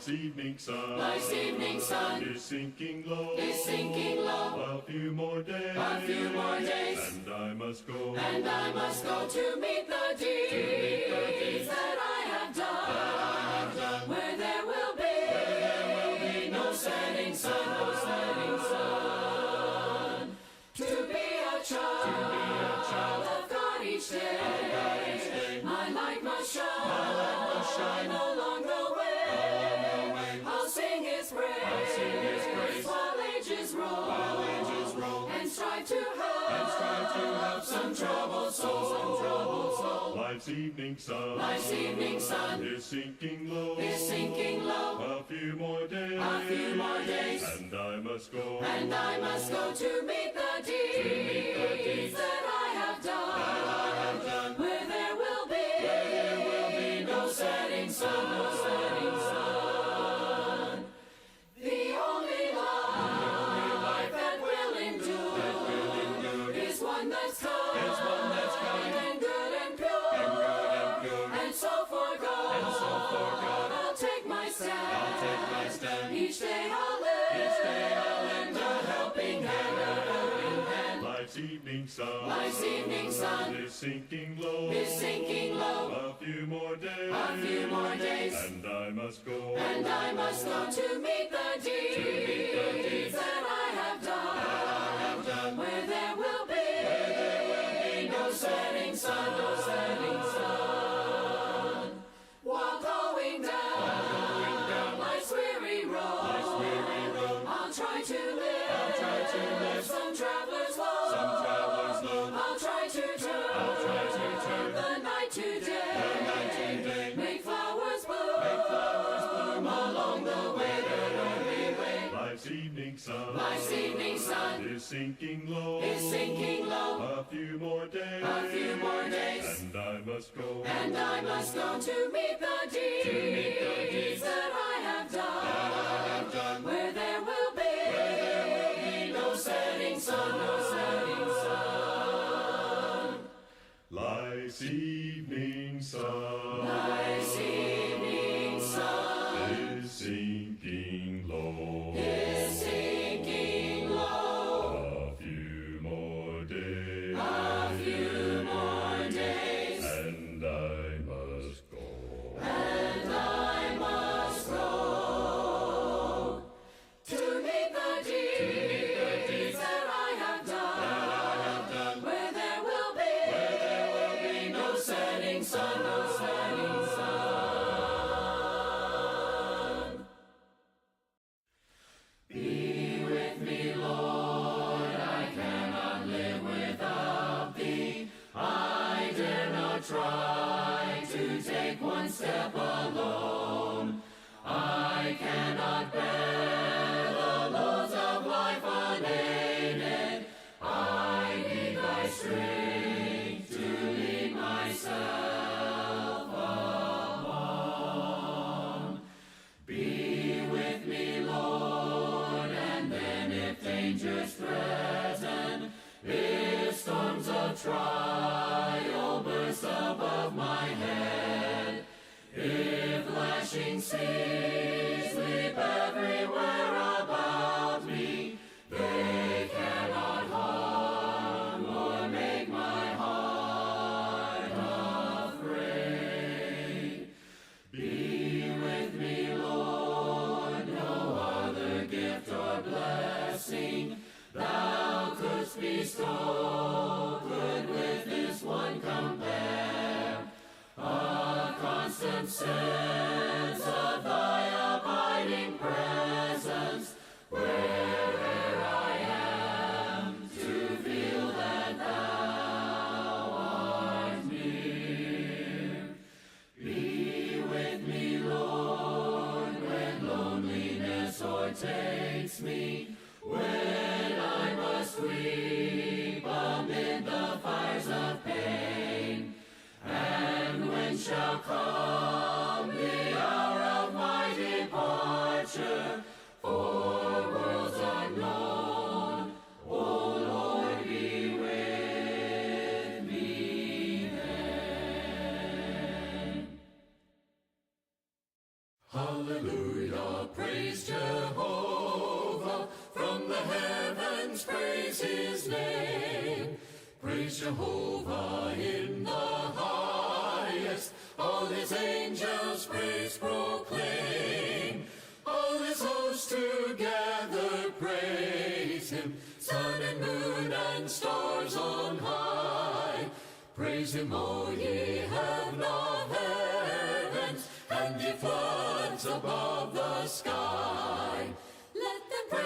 Life's evening sun, life's evening sun is sinking low, is sinking low. a few more days, A few more days, and I must go, and I must go to meet the deeds that I have done, where there will be no setting sun, no setting sun. To be a child of God each day, my light must shine along the way. I'll sing His praise while ages roll, and strive to help some troubled soul. Life's evening sun, Life's evening sun is sinking low, is sinking low. a few more days, A few more days, and I must go, and I must go to meet the deeds that I have done, where there will be no setting sun, no setting sun. The only life that will endure is one that's kind and good and pure. And so for God, I'll take my stand. Each day I'll lend a helping hand. Life's evening sun, Life's evening sun is sinking low, is sinking low. a few more days, A few more days, and I must go, and I must go to meet the deeds that I have done, where there will be no setting sun, no setting sun. While going down life's weary road, I'll try to live some traveler's load. I'll try to turn the night to day, make flowers bloom along the way. Life's evening sun, Life's evening sun is sinking low, is sinking low. a few more days, A few more days, and I must go, and I must go to meet the deeds that I have done, where there will be no setting sun, no setting sun. Life's evening sun, Life's evening sun is sinking low, is sinking low. a few more days, A few more days, and I must go, and I must go to meet the deeds that I have done, where there will be no setting sun, no setting sun. Be with me, Lord, I cannot live without Thee. I dare not try to take one step alone. I cannot bear the loads of life unaided. I need Thy strength to lead myself upon. Be with me, Lord, and then if dangers threaten, if storms of trial burst above my head, if lashing seas leap everywhere about me, they cannot harm or make my heart afraid. Be with me, Lord, no other gift or blessing Thou couldst bestow could with this one compare. A constant sense of Thy abiding presence, wherever I am, to feel that Thou art near. Be with me, Lord, when loneliness o'ertakes me, when I must weep amid the fires of pain, and when shall come the hour of my departure for worlds unknown. O Lord, be with me then. Hallelujah. Praise Jehovah in the highest. All his angels praise proclaim. All his hosts together praise him. Sun and moon and stars on high. Praise him, O ye heaven of heavens, and ye floods above the sky. Let them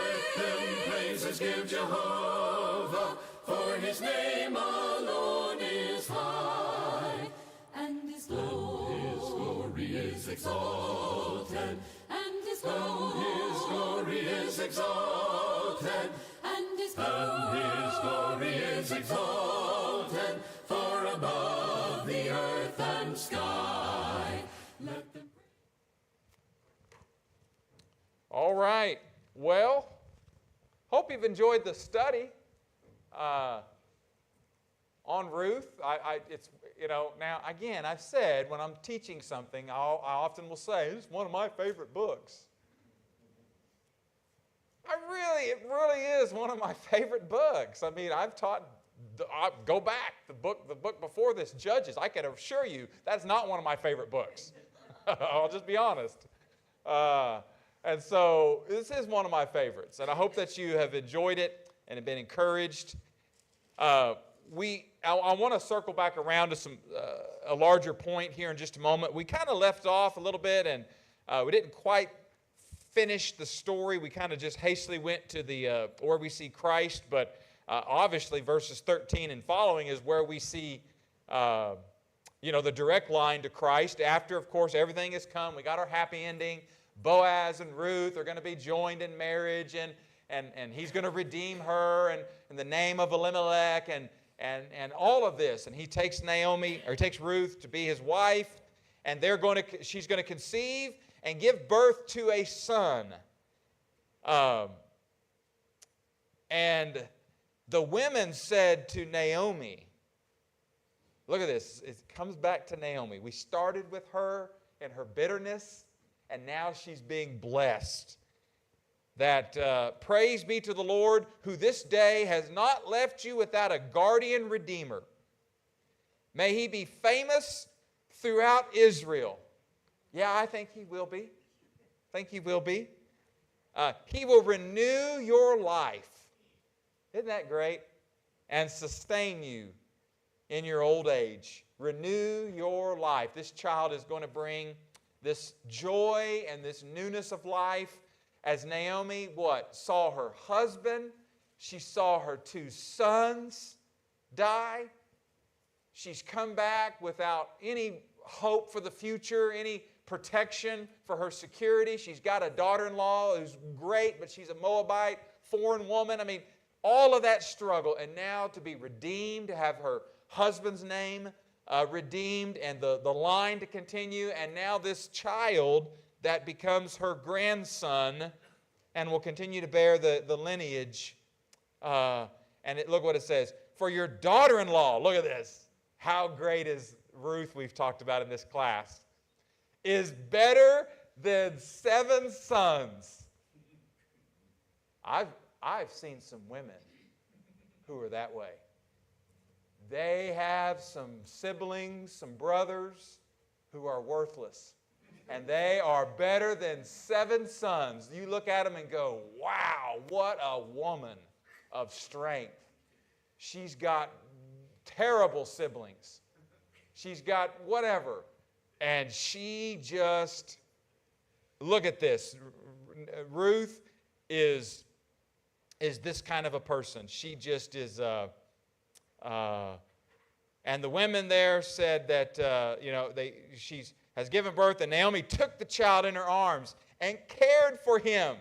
praises give Jehovah, for his name alone is high. And his glory is exalted. And his glory is exalted. And his glory is exalted. For above the earth and sky. Let them. All right. Well, hope you've enjoyed the study on Ruth. It's now again I've said when I'm teaching something, I often will say it's one of my favorite books. It really is one of my favorite books. I mean, I've taught. Go back the book before this, Judges. I can assure you that's not one of my favorite books. I'll just be honest. And so this is one of my favorites, and I hope that you have enjoyed it and have been encouraged. I want to circle back around to a larger point here in just a moment. We kind of left off a little bit, and we didn't quite finish the story. We kind of just hastily went to the where we see Christ, but obviously verses 13 and following is where we see the direct line to Christ. After, of course, everything has come. We got our happy ending. Boaz and Ruth are going to be joined in marriage, and he's going to redeem her in the name of Elimelech and all of this. And he takes Ruth to be his wife, and she's going to conceive and give birth to a son. And the women said to Naomi, look at this. It comes back to Naomi. We started with her and her bitterness, and now she's being blessed. That praise be to the Lord, who this day has not left you without a guardian redeemer. May he be famous throughout Israel. Yeah, I think he will be. He will renew your life. Isn't that great? And sustain you in your old age. Renew your life. This child is going to bring this joy and this newness of life. As Naomi, saw her husband. She saw her 2 sons die. She's come back without any hope for the future, any protection for her security. She's got a daughter-in-law who's great, but she's a Moabite, foreign woman. I mean, all of that struggle, and now to be redeemed, to have her husband's name redeemed, and the line to continue, and now this child that becomes her grandson and will continue to bear the lineage. Look what it says. For your daughter-in-law, look at this. How great is Ruth, we've talked about in this class, is better than 7 sons. I've seen some women who are that way. They have some siblings, some brothers who are worthless. And they are better than 7 sons. You look at them and go, wow, what a woman of strength. She's got terrible siblings. She's got whatever. And she just, look at this. Ruth is this kind of a person. She just is, and the women there said that, she has given birth, and Naomi took the child in her arms and cared for him.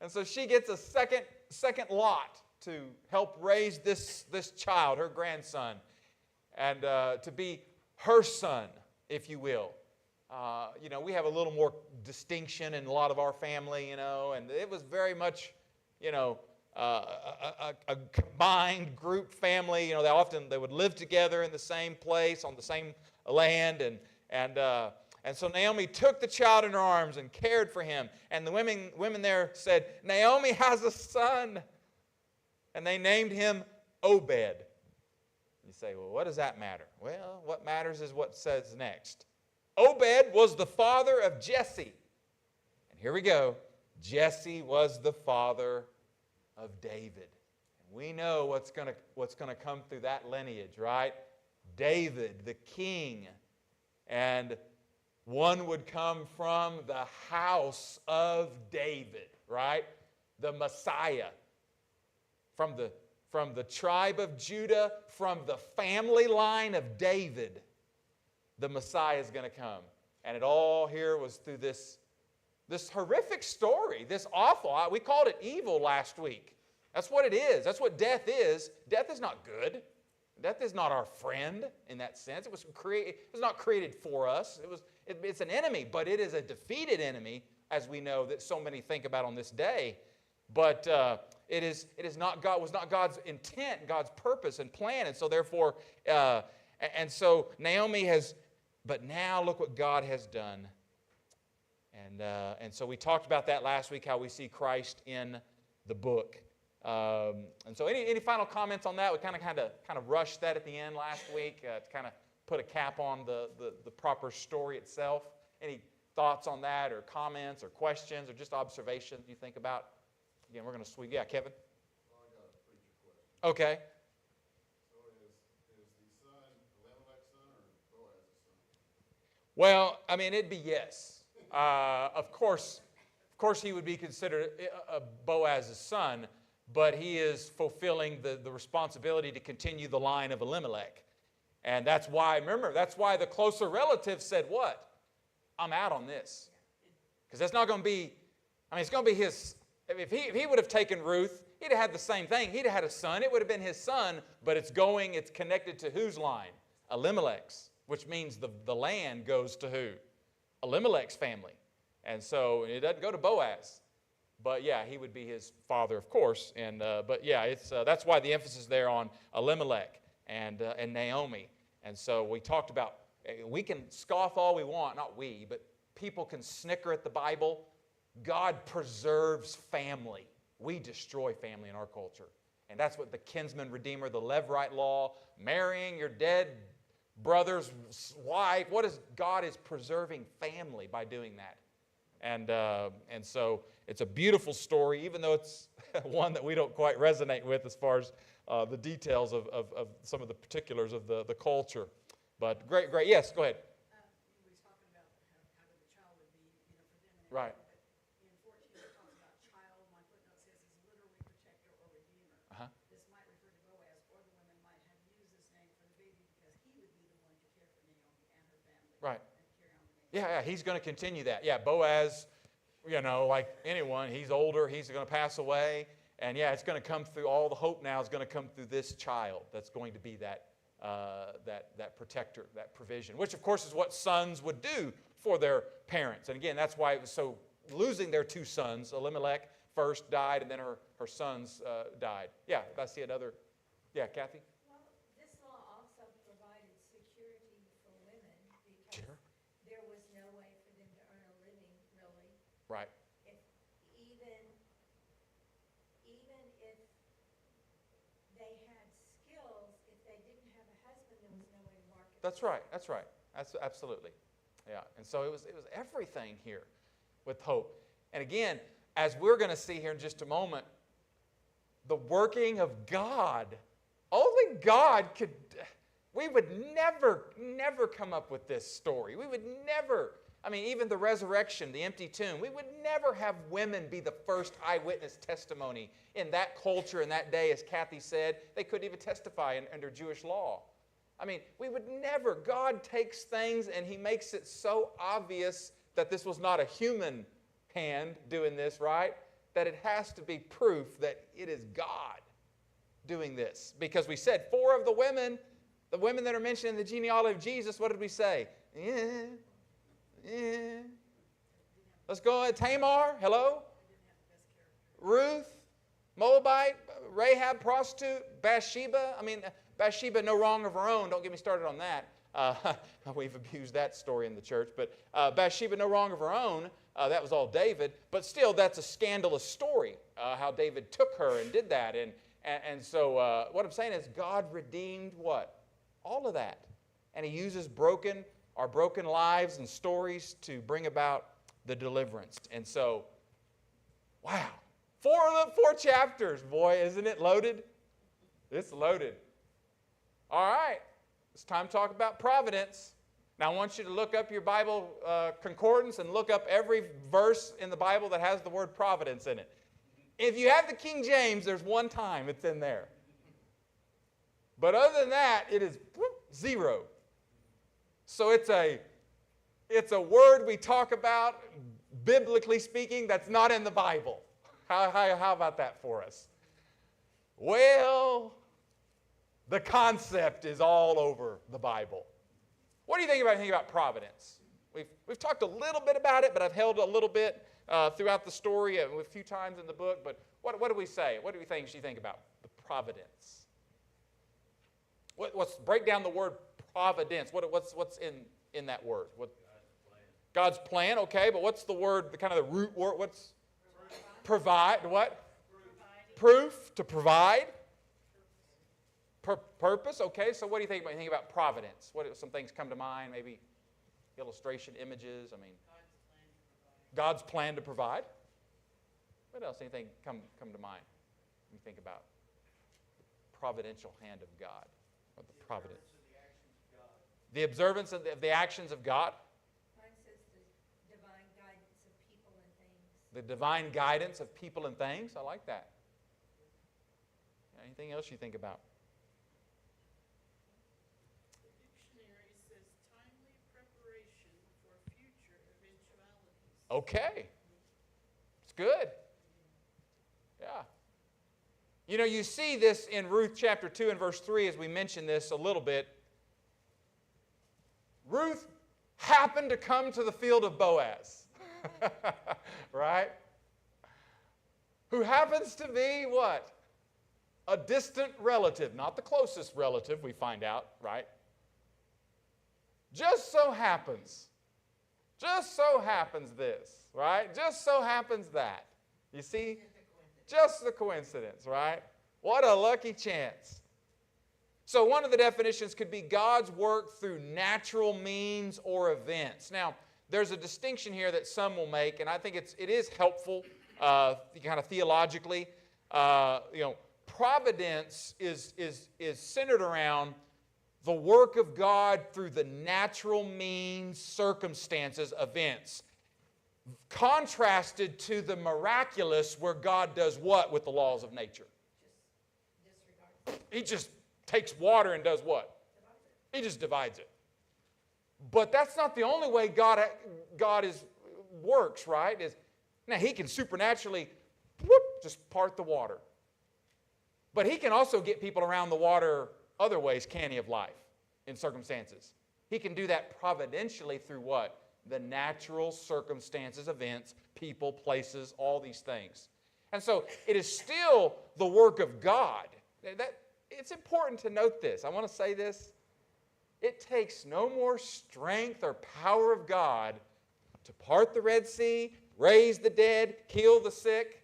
And so she gets a second lot to help raise this child, her grandson, and to be her son, if you will. We have a little more distinction in a lot of our family, and it was very much, a combined group family. They would live together in the same place, on the same land, and so Naomi took the child in her arms and cared for him. And the women there said, Naomi has a son. And they named him Obed. You say, well, what does that matter? Well, what matters is what says next. Obed was the father of Jesse. And here we go. Jesse was the father of David. And we know what's going to come through that lineage, right? David, the king. And one would come from the house of David, right? The Messiah. From the tribe of Judah, from the family line of David, the Messiah is going to come. And it all here was through this horrific story, this awful. We called it evil last week. That's what it is. That's what death is. Death is not good. Death is not our friend in that sense. It was not created for us. It's an enemy, but it is a defeated enemy, as we know that so many think about on this day. But it is not God. Was not God's intent, God's purpose and plan, and so therefore, and so Naomi has. But now look what God has done, and so we talked about that last week. How we see Christ in the book, and so any final comments on that? We kind of rushed that at the end last week to kind of put a cap on the proper story itself. Any thoughts on that, or comments, or questions, or just observations you think about? Again, we're going to sweep. Yeah, Kevin? Well, I got a preacher question. Okay. So is the son Elimelech's son or Boaz's son? Well, I mean, it'd be yes. Of course, he would be considered Boaz's son, but he is fulfilling the responsibility to continue the line of Elimelech. And that's why the closer relatives said what? I'm out on this. Because that's not going to be, it's going to be his. If he would have taken Ruth, he'd have had the same thing. He'd have had a son. It would have been his son, but it's connected to whose line? Elimelech's, which means the land goes to who? Elimelech's family. And so it doesn't go to Boaz. But yeah, he would be his father, of course. And but yeah, that's why the emphasis there on Elimelech and Naomi. And so we talked about, we can scoff all we want, not we, but people can snicker at the Bible. God preserves family. We destroy family in our culture. And that's what the kinsman redeemer, the Levirate law, marrying your dead brother's wife. God is preserving family by doing that. And so it's a beautiful story, even though it's one that we don't quite resonate with as far as the details of some of the particulars of the culture. But great. Yes, go ahead. We was talking about how good the child would be, for them. Right. But in 14, it talks about child. My footnote says is literally protector or redeemer. Uh-huh. This might refer to Boaz, or the women might have used this name for the baby because he would be the one to care for Naomi and her family. Right. And carry on the name. Yeah, he's going to continue that. Yeah, Boaz, like anyone, he's older, he's going to pass away. And yeah, it's going to come through, all the hope now is going to come through this child that's going to be that protector, that provision, which of course is what sons would do for their parents. And again, that's why it was so, losing their two sons, Elimelech first died, and then her sons died. Yeah, I see another. Yeah, Kathy? Well, this law also provided security for women because Sure. there was no way for them to earn a living, really. Right. If even if they had skills, if they didn't have a husband, there was no way to market. That's right. That's absolutely. Yeah. And so it was everything here with hope. And again, as we're going to see here in just a moment, the working of God. Only God could. We would never come up with this story. We would never. Even the resurrection, the empty tomb, we would never have women be the first eyewitness testimony in that culture in that day. As Kathy said, they couldn't even testify under Jewish law. We would never. God takes things and He makes it so obvious that this was not a human hand doing this, right? That it has to be proof that it is God doing this. Because we said 4 of the women that are mentioned in the genealogy of Jesus, what did we say? Let's go. Tamar, hello? Ruth, Moabite, Rahab, prostitute, Bathsheba. Bathsheba, no wrong of her own. Don't get me started on that. We've abused that story in the church. But Bathsheba, no wrong of her own. That was all David. But still, that's a scandalous story, how David took her and did that. And so what I'm saying is God redeemed what? All of that. And He uses our broken lives and stories to bring about the deliverance. And so, wow. 4 chapters, boy, isn't it loaded? It's loaded. All right. It's time to talk about providence. Now, I want you to look up your Bible concordance and look up every verse in the Bible that has the word providence in it. If you have the King James, there's one time it's in there. But other than that, it is zero. So it's a word we talk about, biblically speaking, that's not in the Bible. How about that for us? Well, the concept is all over the Bible. What do you think about providence? We've talked a little bit about it, but I've held a little bit throughout the story a few times in the book. But what do we say? What do we think? You think about the providence? Break down the word providence. What's in that word? God's plan. Okay, but what's the word? The kind of the root word. What's provide? What? Proof to provide. Purpose. Okay, so what do you think about? You think about providence. What some things come to mind? Maybe illustration, images. I mean, God's plan to provide. What else? Anything come to mind? When you think about the providential hand of God, or the providence. The observance of the actions of God. Mine says the divine guidance of people and things. The divine guidance of people and things. I like that. Anything else you think about? The dictionary says timely preparation for future eventualities. Okay. It's good. Yeah. You know, you see this in Ruth chapter 2 and verse 3 as we mentioned this a little bit. Ruth happened to come to the field of Boaz. Right? Who happens to be what? A distant relative. Not the closest relative, we find out, right? Just so happens this, right? Just so happens that. You see? Just the coincidence, right? What a lucky chance. So one of the definitions could be God's work through natural means or events. Now, there's a distinction here that some will make, and I think it is helpful kind of theologically. Providence is centered around the work of God through the natural means, circumstances, events. Contrasted to the miraculous where God does what with the laws of nature? He just takes water and does what? He just divides it. But that's not the only way God works, right? Now, He can supernaturally just part the water. But He can also get people around the water other ways, can He, of life, in circumstances. He can do that providentially through what? The natural circumstances, events, people, places, all these things. And so it is still the work of God. It's important to note this. I want to say this. It takes no more strength or power of God to part the Red Sea, raise the dead, heal the sick,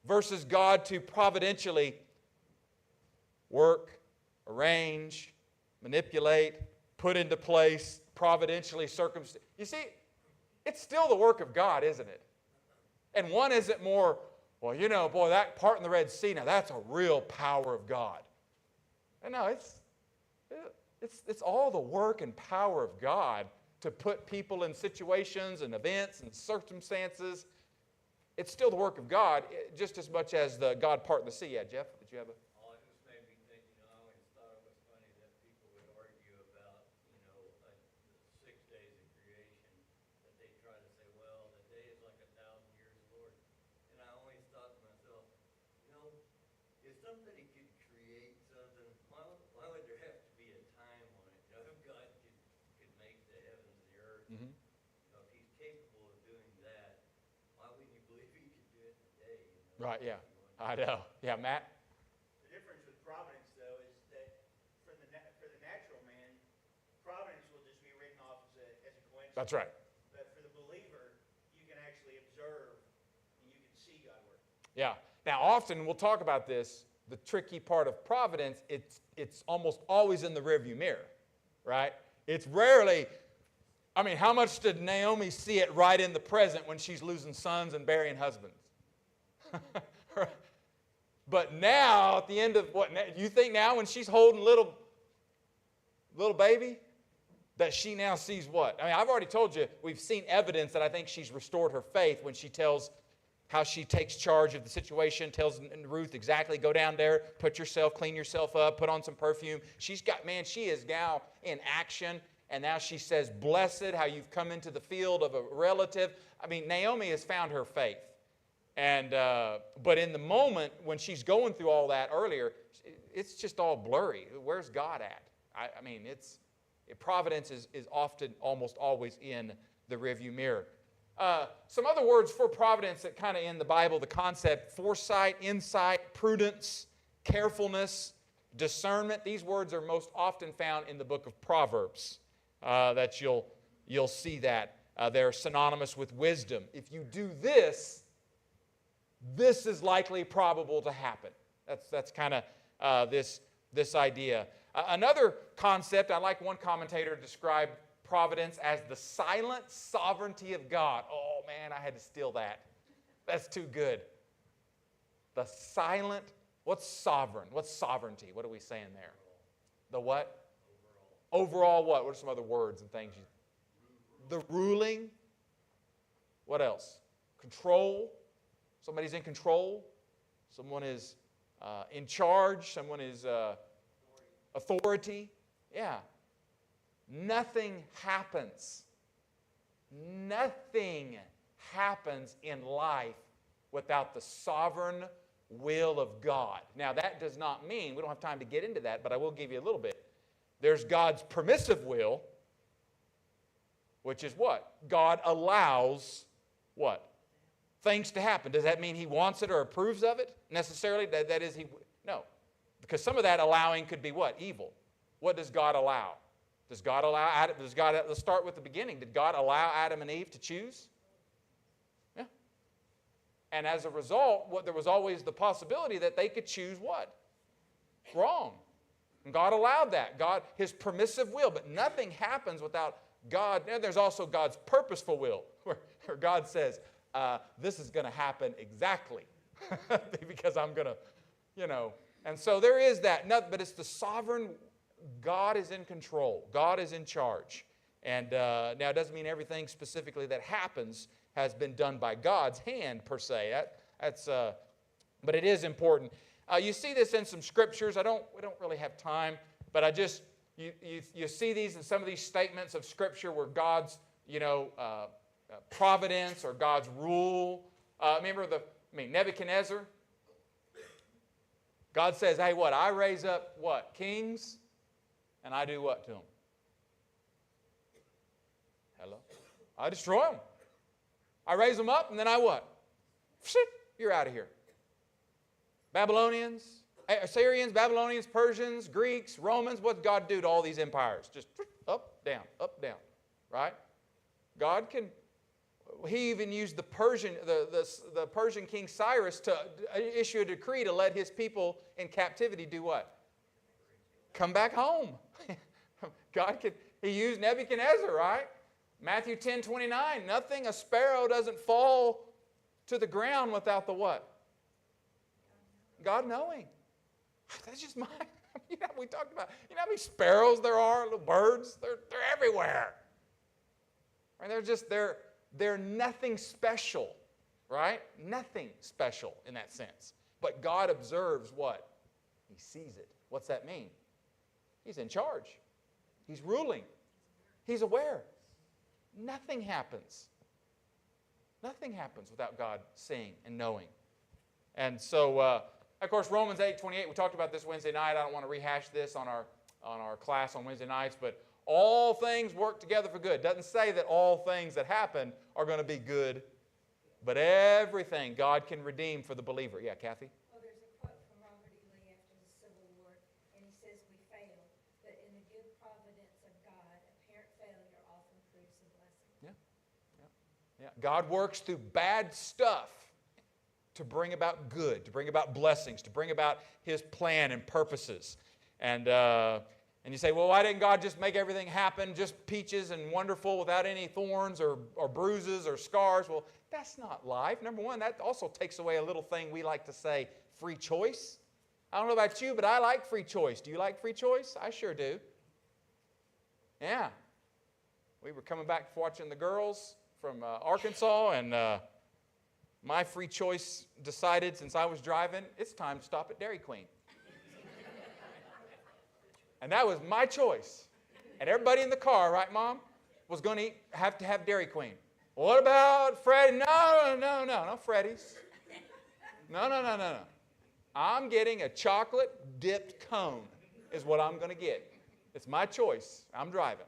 versus God to providentially work, arrange, manipulate, put into place, providentially circumstance. You see, it's still the work of God, isn't it? And one isn't more, well, that part in the Red Sea, now that's a real power of God. And no, it's all the work and power of God to put people in situations and events and circumstances. It's still the work of God, just as much as the God part in the sea. Yeah, Jeff, did you have a... Oh, it just made me think, I always thought it was funny that people would argue about, the 6 days of creation, that they try to say, well, the day is like 1,000 years, Lord. And I always thought to myself, if somebody could create something, why would there have to be a time on it? If God could make the heavens and the earth, Mm-hmm. if He's capable of doing that, why wouldn't you believe He could do it in a day? Right, yeah. I know. Yeah, Matt? The difference with providence, though, is that for the natural man, providence will just be written off as a coincidence. That's right. But for the believer, you can actually observe and you can see God work. Yeah. Now, often we'll talk about this. the tricky part of providence, it's almost always in the rearview mirror, right? It's rarely, I mean, how much did Naomi see it right in the present when she's losing sons and burying husbands? But now, at the end of what, you think now when she's holding little baby, that she now sees what? I mean, I've already told you, we've seen evidence that I think she's restored her faith when she tells how she takes charge of the situation, tells Ruth exactly, go down there, clean yourself up, put on some perfume. She is now in action, and now she says, blessed, how you've come into the field of a relative. I mean, Naomi has found her faith. And but in the moment when she's going through all that earlier, it's just all blurry. Where's God at? I mean, providence is often, almost always in the rearview mirror. Some other words for providence that kind of in the Bible, the concept: foresight, insight, prudence, carefulness, discernment. These words are most often found in the book of Proverbs. That you'll see that they're synonymous with wisdom. If you do this, this is likely probable to happen. That's kind of this idea. Another concept, I like one commentator to describe providence as the silent sovereignty of God. Oh man, I had to steal that. That's too good. The silent, what's sovereign? What's sovereignty? What are we saying there? The what? Overall what? What are some other words and things? The ruling. What else? Control. Somebody's in control. Someone is in charge. Someone is authority. Yeah. Nothing happens. Nothing happens in life without the sovereign will of God. Now, that does not mean, we don't have time to get into that, but I will give you a little bit. There's God's permissive will, which is what? God allows what? Things to happen. Does that mean He wants it or approves of it? Necessarily? That is, no. Because some of that allowing could be what? Evil. What does God allow? Does God allow Adam? Let's start with the beginning. Did God allow Adam and Eve to choose? Yeah. And as a result, there was always the possibility that they could choose what? Wrong. And God allowed that. God, His permissive will. But nothing happens without God. And there's also God's purposeful will, where God says, this is going to happen exactly because I'm going to, And so there is that. But it's the sovereign. God is in control. God is in charge. And now it doesn't mean everything specifically that happens has been done by God's hand per se. But it is important. You see this in some scriptures. We don't really have time, but you see these in some of these statements of Scripture where God's, providence or God's rule. Remember Nebuchadnezzar? God says, hey, what? I raise up what? Kings, and I do what to them? Hello? I destroy them. I raise them up, and then I what? You're out of here. Babylonians, Assyrians, Babylonians, Persians, Greeks, Romans, what did God do to all these empires? Just up, down, right? God can. He even used the Persian King Cyrus to issue a decree to let his people in captivity do what? Come back home. He used Nebuchadnezzar, right? Matthew 10:29, a sparrow doesn't fall to the ground without the what? God knowing. That's just we talked about, how many sparrows there are, little birds? They're everywhere. And they're nothing special, right? Nothing special in that sense. But God observes what? He sees it. What's that mean? He's in charge. He's ruling. He's aware. Nothing happens. Nothing happens without God seeing and knowing. And so, of course, Romans 8:28, we talked about this Wednesday night. I don't want to rehash this on our class on Wednesday nights, but all things work together for good. It doesn't say that all things that happen are going to be good, but everything God can redeem for the believer. Yeah, Kathy? Oh, there's a quote from Robert E. Lee after the Civil War, and he says, we fail, but in the good providence of God, apparent failure often proves a blessing. Yeah. God works through bad stuff to bring about good, to bring about blessings, to bring about His plan and purposes. And you say, well, why didn't God just make everything happen, just peaches and wonderful without any thorns or bruises or scars? Well, that's not life. Number one, that also takes away a little thing we like to say, free choice. I don't know about you, but I like free choice. Do you like free choice? I sure do. Yeah. We were coming back watching the girls from Arkansas, and my free choice decided, since I was driving, it's time to stop at Dairy Queen. And that was my choice. And everybody in the car, right, Mom, was going to have to have Dairy Queen. What about Freddy? No, Freddy's. No. I'm getting a chocolate-dipped cone is what I'm going to get. It's my choice. I'm driving.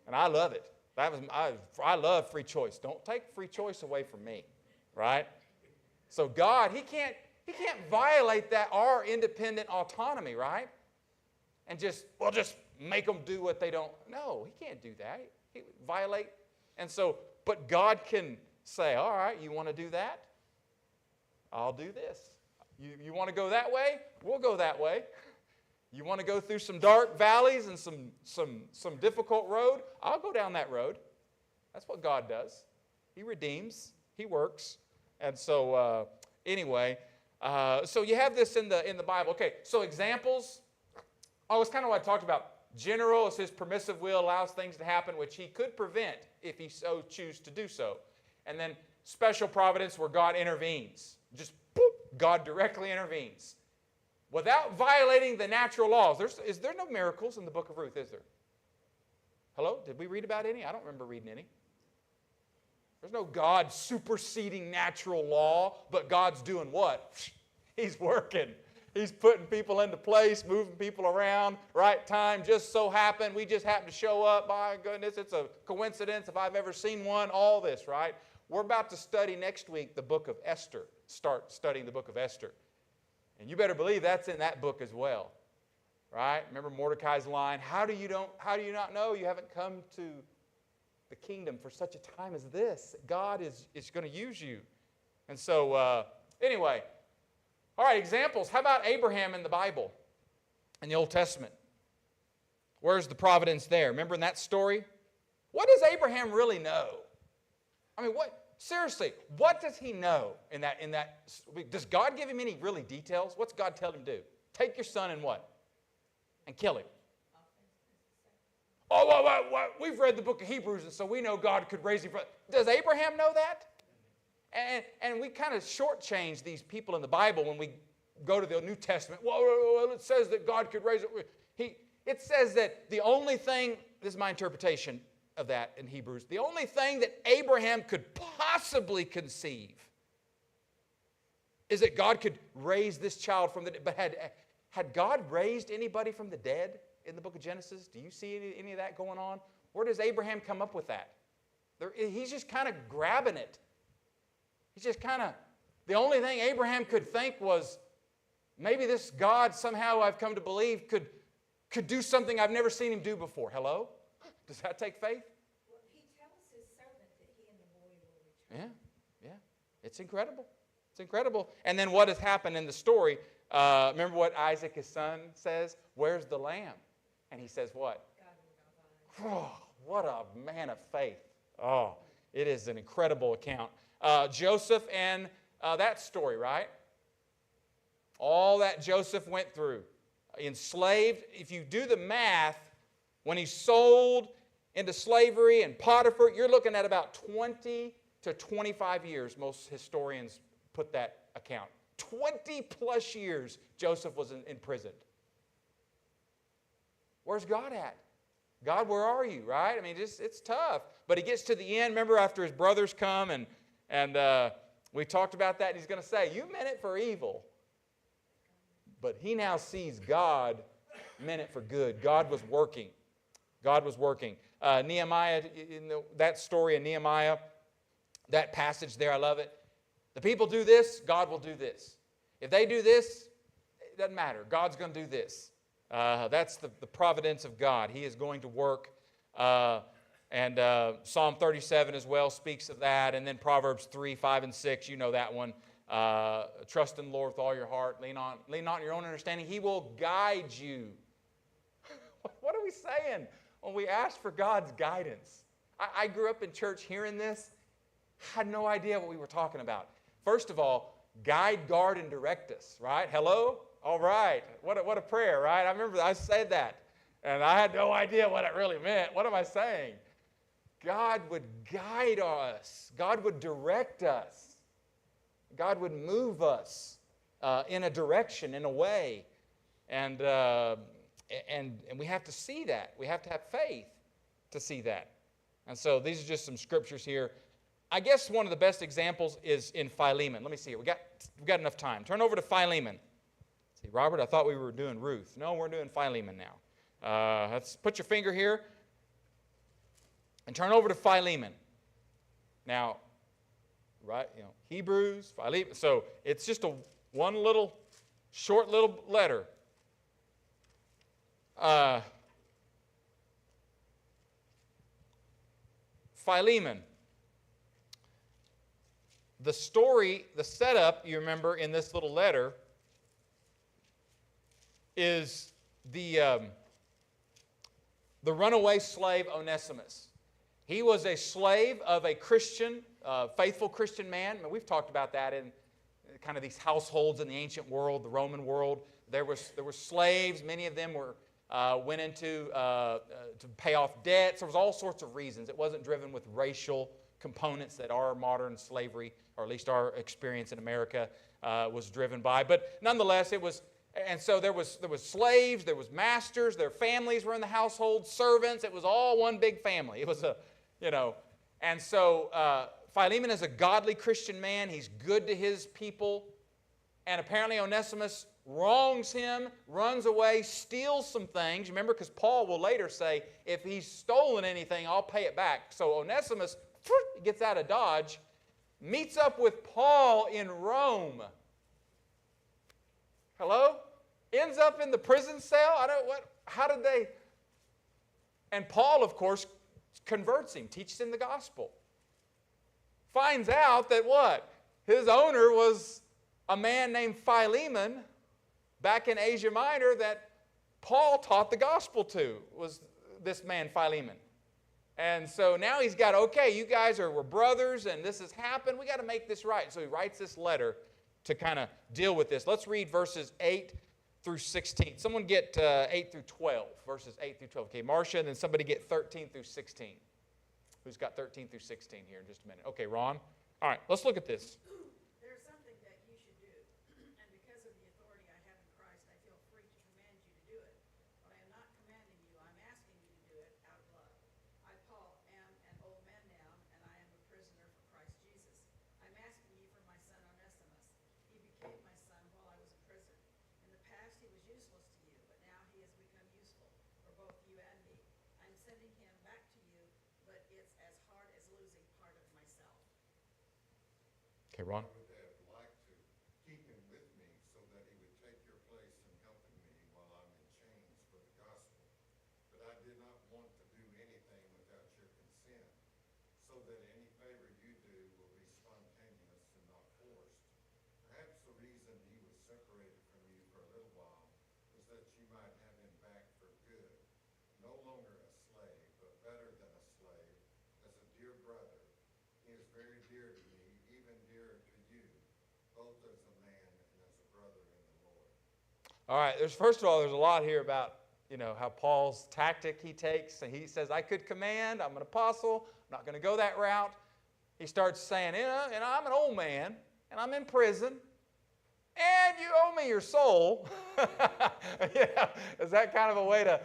And I love it. I love free choice. Don't take free choice away from me, right? So God, He can't violate that, our independent autonomy, right? And just make them do what they don't. No, He can't do that. He violate. And so, but God can say, all right, you want to do that? I'll do this. You want to go that way? We'll go that way. You want to go through some dark valleys and some difficult road? I'll go down that road. That's what God does. He redeems. He works. And so, anyway, so you have this in the Bible. Okay, so examples. Oh, it's kind of what I talked about. General is His permissive will, allows things to happen which He could prevent if He so choose to do so. And then special providence where God intervenes. Just boop, God directly intervenes. Without violating the natural laws. Is there no miracles in the book of Ruth, is there? Hello? Did we read about any? I don't remember reading any. There's no God superseding natural law, but God's doing what? He's working. He's putting people into place, moving people around, right time, just so happened. We just happen to show up. My goodness, it's a coincidence if I've ever seen one, all this, right? We're about to study next week the book of Esther. Start studying the book of Esther. And you better believe that's in that book as well, right? Remember Mordecai's line, how do you not know you haven't come to the kingdom for such a time as this? God is going to use you. And so, anyway, all right, examples. How about Abraham in the Bible, in the Old Testament? Where's the providence there? Remember in that story? What does Abraham really know? I mean, seriously, what does he know in that? Does God give him any really details? What's God tell him to do? Take your son and what? And kill him. Oh, well, we've read the book of Hebrews, and so we know God could raise him from. Does Abraham know that? And we kind of shortchange these people in the Bible when we go to the New Testament. Well, it says that God could raise it. It says that the only thing, this is my interpretation of that in Hebrews, the only thing that Abraham could possibly conceive is that God could raise this child from the dead. But had God raised anybody from the dead in the book of Genesis? Do you see any of that going on? Where does Abraham come up with that? He's just kind of grabbing it. He's just kind of, the only thing Abraham could think was, maybe this God somehow I've come to believe could do something I've never seen him do before. Hello? Does that take faith? Well, he tells his servant that he and the boy will return. Yeah. It's incredible. It's incredible. And then what has happened in the story, remember what Isaac, his son, says? Where's the lamb? And he says what? God will provide. Oh, what a man of faith. Oh, it is an incredible account. Joseph and that story, right? All that Joseph went through. Enslaved. If you do the math, when he's sold into slavery and Potiphar, you're looking at about 20 to 25 years. Most historians put that account. 20 plus years Joseph was imprisoned. Where's God at? God, where are you, right? I mean, it's tough. But he gets to the end. Remember after his brothers come and we talked about that. And he's going to say, you meant it for evil. But he now sees God meant it for good. God was working. God was working. Nehemiah, that story in Nehemiah, that passage there, I love it. The people do this, God will do this. If they do this, it doesn't matter. God's going to do this. That's the providence of God. He is going to work. And Psalm 37 as well speaks of that. And then Proverbs 3, 5, and 6, you know that one. Trust in the Lord with all your heart. Lean not on your own understanding. He will guide you. What are we saying when we ask for God's guidance? I grew up in church hearing this. Had no idea what we were talking about. First of all, guide, guard, and direct us, right? Hello? All right. What a prayer, right? I remember I said that, and I had no idea what it really meant. What am I saying? God would guide us. God would direct us. God would move us in a direction, in a way. And we have to see that. We have to have faith to see that. And so these are just some scriptures here. I guess one of the best examples is in Philemon. Let me see here. We got enough time. Turn over to Philemon. See, Robert, I thought we were doing Ruth. No, we're doing Philemon now. Let's put your finger here and turn over to Philemon. Now, right, Hebrews, Philemon. So it's just one little, short little letter. Philemon. The story, the setup, you remember in this little letter, is the runaway slave Onesimus. He was a slave of a Christian, faithful Christian man. We've talked about that in kind of these households in the ancient world, the Roman world. There were slaves. Many of them went into to pay off debts. There was all sorts of reasons. It wasn't driven with racial components that our modern slavery, or at least our experience in America, was driven by. But nonetheless, it was. And so there was slaves, there was masters, their families were in the household, servants. It was all one big family. It was And so Philemon is a godly Christian man. He's good to his people. And apparently Onesimus wrongs him, runs away, steals some things. Remember, because Paul will later say, if he's stolen anything, I'll pay it back. So Onesimus gets out of Dodge, meets up with Paul in Rome. Hello? Ends up in the prison cell? How did they? And Paul, of course, converts him, teaches him the gospel. Finds out that what? His owner was a man named Philemon back in Asia Minor that Paul taught the gospel to, was this man Philemon. And so now he's got, okay, you guys we're brothers and this has happened. We got to make this right. So he writes this letter to kind of deal with this. Let's read verses 8 through 16. Someone get 8 through 12, verses 8 through 12. Okay, Marcia, and then somebody get 13 through 16. Who's got 13 through 16 here in just a minute? Okay, Ron. All right, let's look at this. There's something that you should do, and because of the authority I have in Christ, I feel free to command you to do it. But I am not commanding you, I'm asking you to do it out of love. I, Paul, am an old man now, and I am a prisoner for Christ Jesus. I'm asking you for my son Onesimus. He became my son while I was in prison. In the past he was useless to you, but now he has become useful for both you and me. I'm sending him back to you, but it's as hard as losing part of myself. Okay, Ron. I would have liked to keep him with me so that he would take your place in helping me while I'm in chains for the gospel. But I did not want to do anything without your consent, so that any favor you do will be spontaneous and not forced. Perhaps the reason he was separated from you for a little while was that you might have him back for good, no longer a slave, but better than a slave, as a dear brother. He is very dear to me, even dearer to you, both as a man and as a brother in the Lord. All right, first of all, there's a lot here about, how Paul's tactic he takes. And he says, I could command, I'm an apostle, I'm not going to go that route. He starts saying, I'm an old man, and I'm in prison, and you owe me your soul. Is that kind of a way to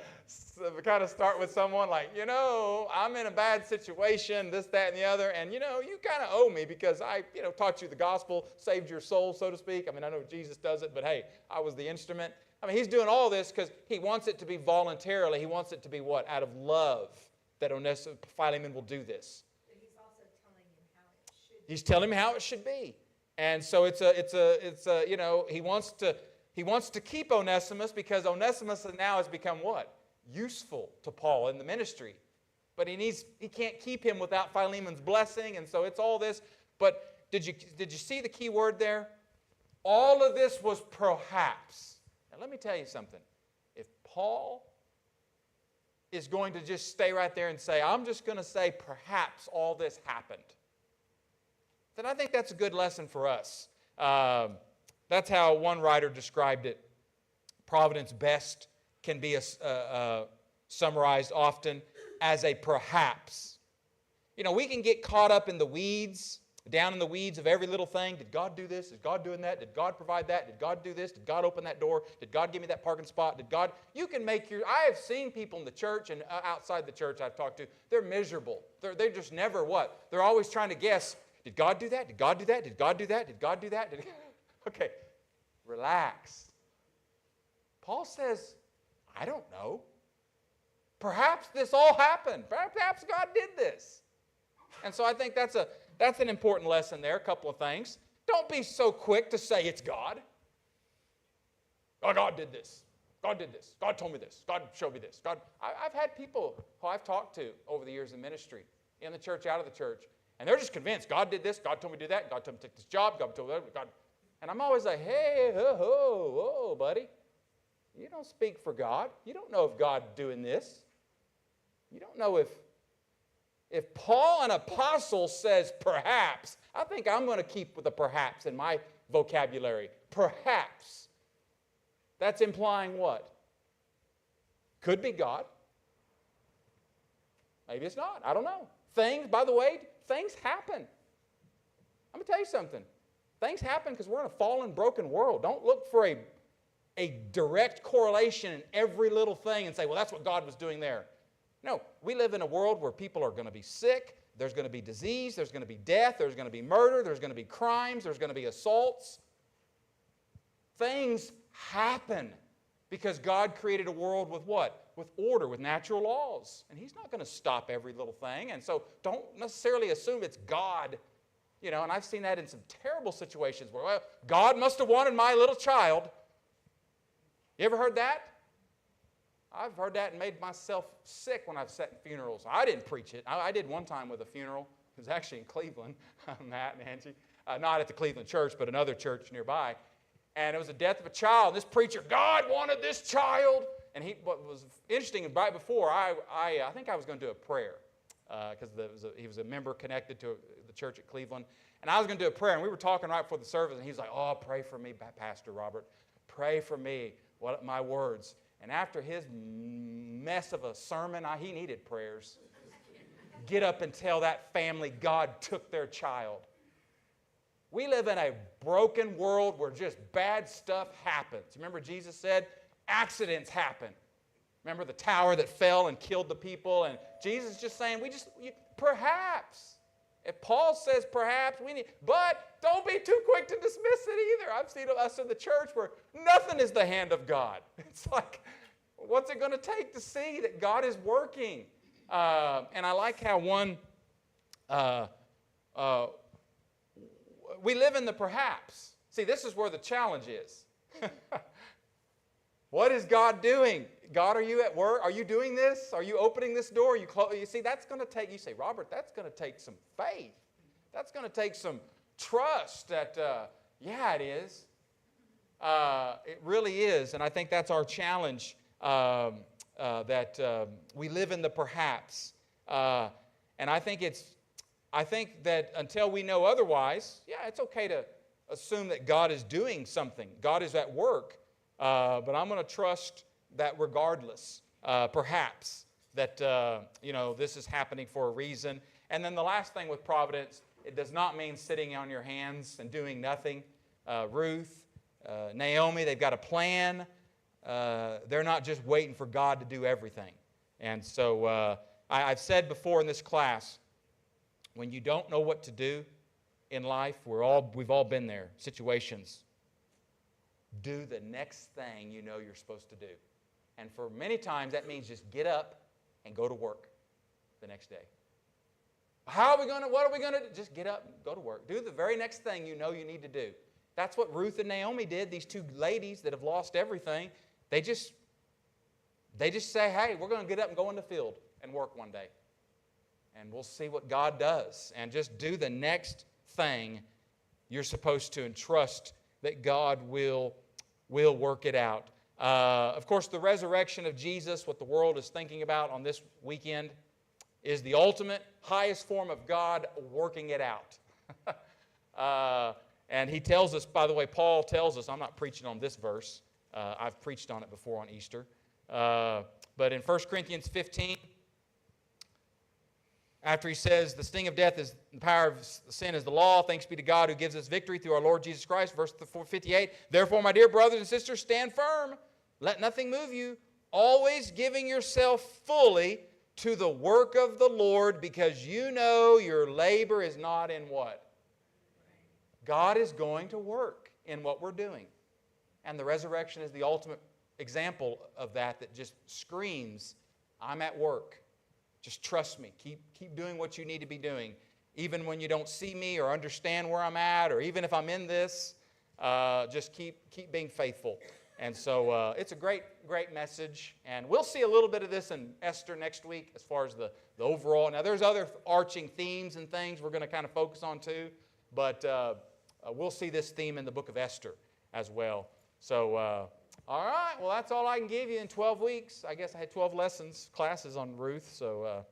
kind of start with someone like, I'm in a bad situation, this, that, and the other, and, you kind of owe me because I, taught you the gospel, saved your soul, so to speak. I know Jesus does it, but hey, I was the instrument. He's doing all this because he wants it to be voluntarily. He wants it to be what? Out of love that Philemon will do this. But he's also telling him how it should be. He's telling him how it should be. And so he wants to keep Onesimus because Onesimus now has become what? Useful to Paul in the ministry. But he can't keep him without Philemon's blessing, and so it's all this. But did you see the key word there? All of this was perhaps. Now let me tell you something. If Paul is going to just stay right there and say, I'm just going to say perhaps all this happened, then I think that's a good lesson for us. That's how one writer described it. Providence best can be summarized often as a perhaps. You know, we can get caught up in the weeds, down in the weeds of every little thing. Did God do this? Is God doing that? Did God provide that? Did God do this? Did God open that door? Did God give me that parking spot? Did God? You can make your... I have seen people in the church and outside the church I've talked to, they're miserable. They're just never what? They're always trying to guess, did God do that? Did God do that? Did God do that? Did God do that? Okay, relax. Paul says, I don't know. Perhaps this all happened. Perhaps God did this. And so I think that's an important lesson there, a couple of things. Don't be so quick to say it's God. Oh, God did this. God did this. God told me this. God showed me this. I've had people who I've talked to over the years in ministry, in the church, out of the church, and they're just convinced God did this, God told me to do that, God told me to take this job, God told me that, God. And I'm always like, hey, whoa, buddy. You don't speak for God. You don't know if God's doing this. You don't know if Paul, an apostle, says perhaps, I think I'm going to keep with the perhaps in my vocabulary. Perhaps. That's implying what? Could be God. Maybe it's not. I don't know. Things, by the way, things happen. I'm going to tell you something. Things happen because we're in a fallen, broken world. Don't look for a direct correlation in every little thing and say, well, that's what God was doing there. No, we live in a world where people are going to be sick, there's going to be disease, there's going to be death, there's going to be murder, there's going to be crimes, there's going to be assaults. Things happen because God created a world with what? With order, with natural laws. And He's not going to stop every little thing. And so don't necessarily assume it's God. You know, and I've seen that in some terrible situations where, well, God must have wanted my little child. You ever heard that? I've heard that and made myself sick when I've sat in funerals. I didn't preach it. I did one time with a funeral. It was actually in Cleveland, Matt and Angie. Not at the Cleveland church, but another church nearby. And it was the death of a child. And this preacher, God wanted this child. And what was interesting, right before, I think I was going to do a prayer because he was a member connected to the church at Cleveland. And I was going to do a prayer. And we were talking right before the service. And he was like, oh, pray for me, Pastor Robert. Pray for me, my words. And after his mess of a sermon, he needed prayers. Get up and tell that family God took their child. We live in a broken world where just bad stuff happens. Remember Jesus said, accidents happen. Remember the tower that fell and killed the people? And Jesus is just saying, perhaps. If Paul says perhaps, but don't be too quick to dismiss it either. I've seen us in the church where nothing is the hand of God. It's like, what's it going to take to see that God is working? And I like how we live in the perhaps. See, this is where the challenge is. What is God doing? God, are you at work? Are you doing this? Are you opening this door? You see, that's going to take, you say, Robert, that's going to take some faith. That's going to take some trust that, yeah, it is. It really is. And I think that's our challenge, that we live in the perhaps. And I think that until we know otherwise, yeah, it's okay to assume that God is doing something. God is at work. But I'm going to trust that regardless, perhaps, that, this is happening for a reason. And then the last thing with providence, it does not mean sitting on your hands and doing nothing. Ruth, Naomi, they've got a plan. They're not just waiting for God to do everything. And so I've said before in this class, when you don't know what to do in life, we've all been there, situations. Do the next thing you know you're supposed to do. And for many times, that means just get up and go to work the next day. What are we going to do? Just get up and go to work. Do the very next thing you know you need to do. That's what Ruth and Naomi did, these two ladies that have lost everything. They just say, hey, we're going to get up and go in the field and work one day. And we'll see what God does. And just do the next thing you're supposed to entrust that God will work it out. Of course, the resurrection of Jesus, what the world is thinking about on this weekend, is the ultimate, highest form of God working it out. And he tells us, by the way, Paul tells us, I'm not preaching on this verse. I've preached on it before on Easter. But in 1 Corinthians 15, after he says, the sting of death is the power of sin is the law. Thanks be to God who gives us victory through our Lord Jesus Christ. Verse 58, therefore, my dear brothers and sisters, stand firm. Let nothing move you. Always giving yourself fully to the work of the Lord, because you know your labor is not in what? God is going to work in what we're doing. And the resurrection is the ultimate example of that just screams, I'm at work. Just trust me. Keep doing what you need to be doing. Even when you don't see me or understand where I'm at, or even if I'm in this, just keep being faithful. And so it's a great message. And we'll see a little bit of this in Esther next week as far as the overall. Now, there's other arching themes and things we're going to kind of focus on too. But we'll see this theme in the book of Esther as well. So, all right. Well, that's all I can give you in 12 weeks. I guess I had 12 classes on Ruth. So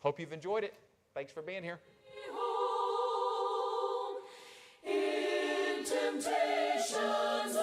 hope you've enjoyed it. Thanks for being here. In temptations